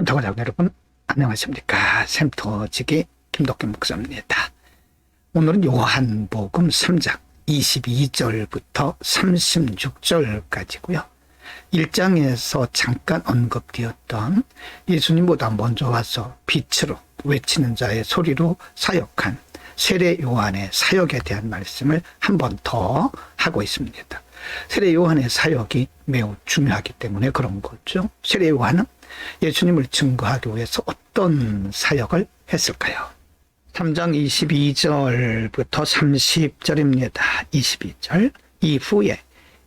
샘터가족 여러분 안녕하십니까. 샘터지기 김덕균 목사입니다. 오늘은 요한복음 3장 22절부터 36절까지고요. 1장에서 잠깐 언급되었던 예수님보다 먼저 와서 빛으로 외치는 자의 소리로 사역한 세례 요한의 사역에 대한 말씀을 한 번 더 하고 있습니다. 세례 요한의 사역이 매우 중요하기 때문에 그런 거죠. 세례 요한은 예수님을 증거하기 위해서 어떤 사역을 했을까요? 3장 22절부터 30절입니다. 22절. 이후에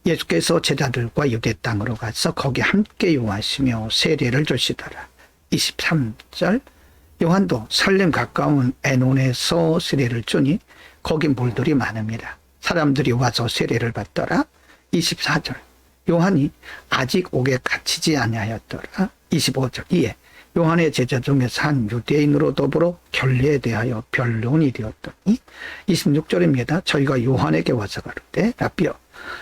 예수께서 제자들과 유대 땅으로 가서 거기 함께 요하시며 세례를 주시더라. 23절. 요한도 살렘 가까운 에논에서 세례를 주니 거기 물들이 많음이라. 사람들이 와서 세례를 받더라. 24절. 요한이 아직 옥에 갇히지 아니하였더라. 25절. 이에 요한의 제자 중에서 한 유대인으로 더불어 결례에 대하여 변론이 되었더니 26절입니다. 저희가 요한에게 와서 가로되 라삐여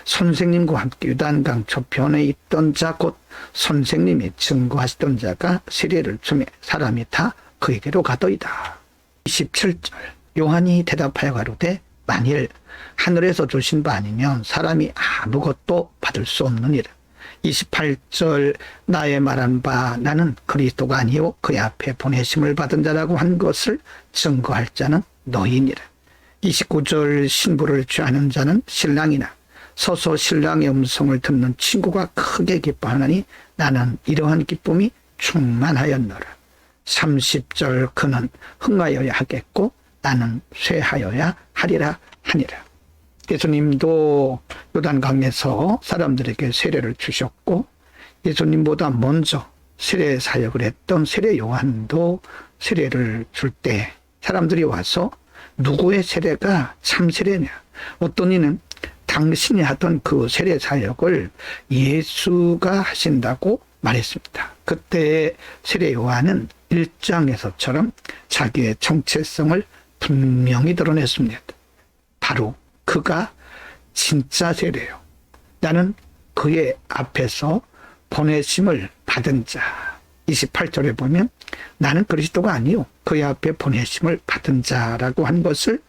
선생님과 함께 요단강 저편에 있던 자 곧 선생님이 증거하시던 자가 세례를 주매 사람이 다 그에게로 가더이다. 27절. 요한이 대답하여 가로되 만일 하늘에서 주신 바 아니면 사람이 아무것도 받을 수 없느니라. 28절. 나의 말한 바 나는 그리스도가 아니요 그의 앞에 보내심을 받은 자라고 한 것을 증거할 자는 너희니라. 29절. 신부를 취하는 자는 신랑이나 서서 신랑의 음성을 듣는 친구가 크게 기뻐하나니 나는 이러한 기쁨이 충만하였노라. 30절. 그는 흥하여야 하겠고 나는 쇠하여야 하리라 하니라. 예수님도 요단강에서 사람들에게 세례를 주셨고 예수님보다 먼저 세례 사역을 했던 세례 요한도 세례를 줄 때 사람들이 와서 누구의 세례가 참 세례냐, 어떤 이는 당신이 하던 그 세례 사역을 예수가 하신다고 말했습니다. 그때 세례 요한은 1장에서처럼 자기의 정체성을 분명히 드러냈습니다. 바로 그가 진짜 세례요. 나는 그의 앞에서 보내심을 받은 자. 28절에 보면 나는 그리스도가 아니요 그의 앞에 보내심을 받은 자라고 한 것을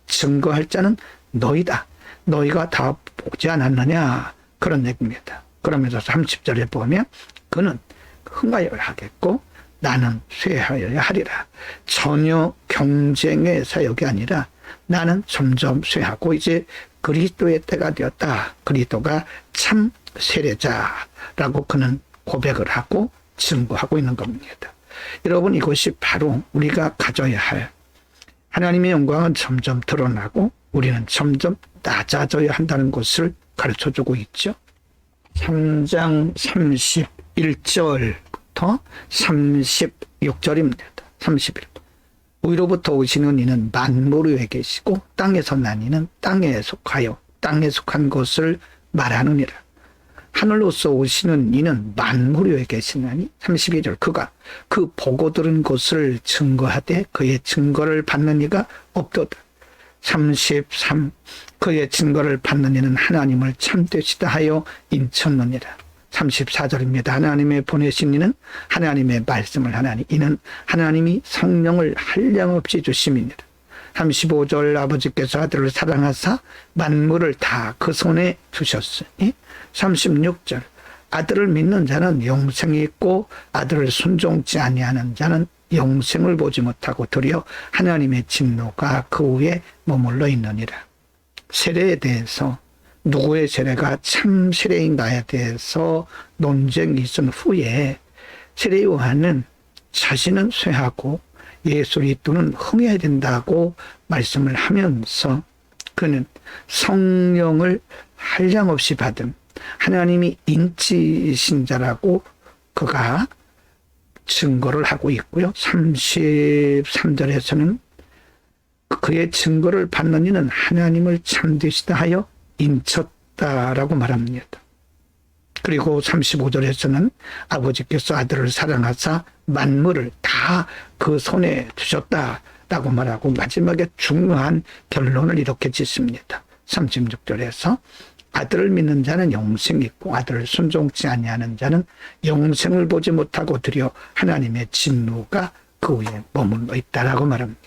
증거할 자는 너희다. 너희가 다 보지 않았느냐, 그런 얘기입니다. 그러면서 30절에 보면 그는 흥하여야 하겠고 나는 쇠하여야 하리라. 전혀 경쟁의 사역이 아니라 나는 점점 쇠하고 이제 그리스도의 때가 되었다. 그리스도가 참 세례자라고 그는 고백을 하고 증거하고 있는 겁니다. 여러분, 이것이 바로 우리가 가져야 할 하나님의 영광은 점점 드러나고 우리는 점점 낮아져야 한다는 것을 가르쳐주고 있죠. 3장 31절부터 36절입니다. 31절. 위로부터 오시는 이는 만물 위에 계시고 땅에서 난 이는 땅에 속하여 땅에 속한 것을 말하느니라. 하늘로서 오시는 이는 만물 위에 계시나니 32절. 그가 그 보고 들은 것을 증거하되 그의 증거를 받는 이가 없도다. 33. 그의 증거를 받는 이는 하나님을 참되시다 하여 인쳤느니라. 34절입니다. 하나님의 보내신 이는 하나님의 말씀을 하나니 이는 하나님이 성령을 한량없이 주심이니라. 35절. 아버지께서 아들을 사랑하사 만물을 다 그 손에 주셨으니. 36절. 아들을 믿는 자는 영생이 있고 아들을 순종치 아니하는 자는 영생을 보지 못하고 도리어 하나님의 진노가 그 위에 머물러 있느니라. 세례에 대해서 누구의 세례가 참 세례인가에 대해서 논쟁이 있은 후에 세례 요한은 자신은 쇠하고 예수 그리스도는 흥해야 된다고 말씀을 하면서 그는 성령을 한량없이 받은 하나님이 인치신 자라고 그가 증거를 하고 있고요. 33절에서는 그의 증거를 받는 이는 하나님을 참되시다 하여 인쳤다라고 말합니다. 그리고 35절에서는 아버지께서 아들을 사랑하사 만물을 다 그 손에 주셨다라고 말하고 마지막에 중요한 결론을 이렇게 짓습니다. 36절에서 아들을 믿는 자는 영생이 있고 아들을 순종치 아니하는 자는 영생을 보지 못하고 드려 하나님의 진노가 그 위에 머물러 있다라고 말합니다.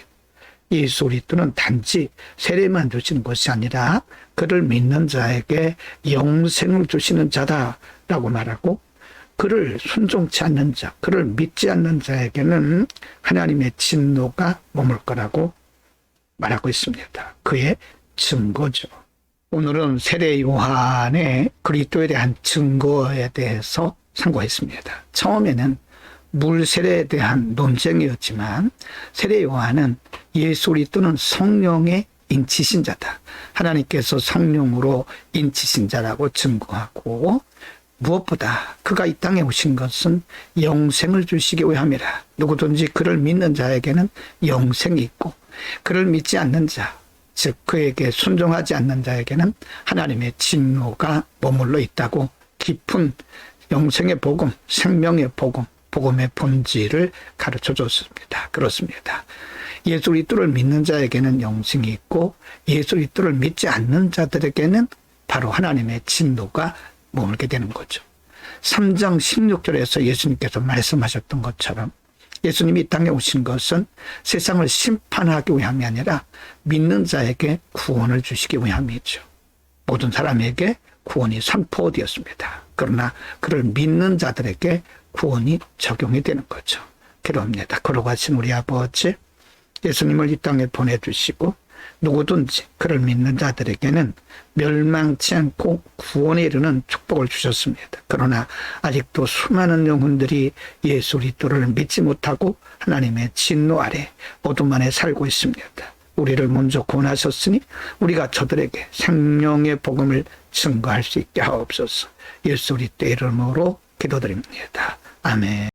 예수 그리스도는 단지 세례만 주시는 것이 아니라 그를 믿는 자에게 영생을 주시는 자다라고 말하고, 그를 순종치 않는 자, 그를 믿지 않는 자에게는 하나님의 진노가 머물 거라고 말하고 있습니다. 그의 증거죠. 오늘은 세례 요한의 그리스도에 대한 증거에 대해서 상고했습니다. 처음에는 물 세례에 대한 논쟁이었지만 세례 요한은 예수 그리스도는 성령의 인치신 자다, 하나님께서 성령으로 인치신 자라고 증거하고, 무엇보다 그가 이 땅에 오신 것은 영생을 주시기 위함이라. 누구든지 그를 믿는 자에게는 영생이 있고 그를 믿지 않는 자, 즉 그에게 순종하지 않는 자에게는 하나님의 진노가 머물러 있다고 깊은 영생의 복음, 생명의 복음, 복음의 본질을 가르쳐 줬습니다. 그렇습니다. 예수 그리스도를 믿는 자에게는 영생이 있고 예수 그리스도를 믿지 않는 자들에게는 바로 하나님의 진노가 머물게 되는 거죠. 3장 16절에서 예수님께서 말씀하셨던 것처럼 예수님이 이 땅에 오신 것은 세상을 심판하기 위함이 아니라 믿는 자에게 구원을 주시기 위함이죠. 모든 사람에게 구원이 선포되었습니다. 그러나 그를 믿는 자들에게 구원이 적용이 되는 거죠. 그럽니다. 걸어가신 우리 아버지, 예수님을 이 땅에 보내주시고 누구든지 그를 믿는 자들에게는 멸망치 않고 구원에 이르는 축복을 주셨습니다. 그러나 아직도 수많은 영혼들이 예수 그리스도를 믿지 못하고 하나님의 진노 아래 어둠 안에 살고 있습니다. 우리를 먼저 구원하셨으니 우리가 저들에게 생명의 복음을 증거할 수 있게 하옵소서. 예수 그리스도의 이름으로 기도드립니다. 아멘.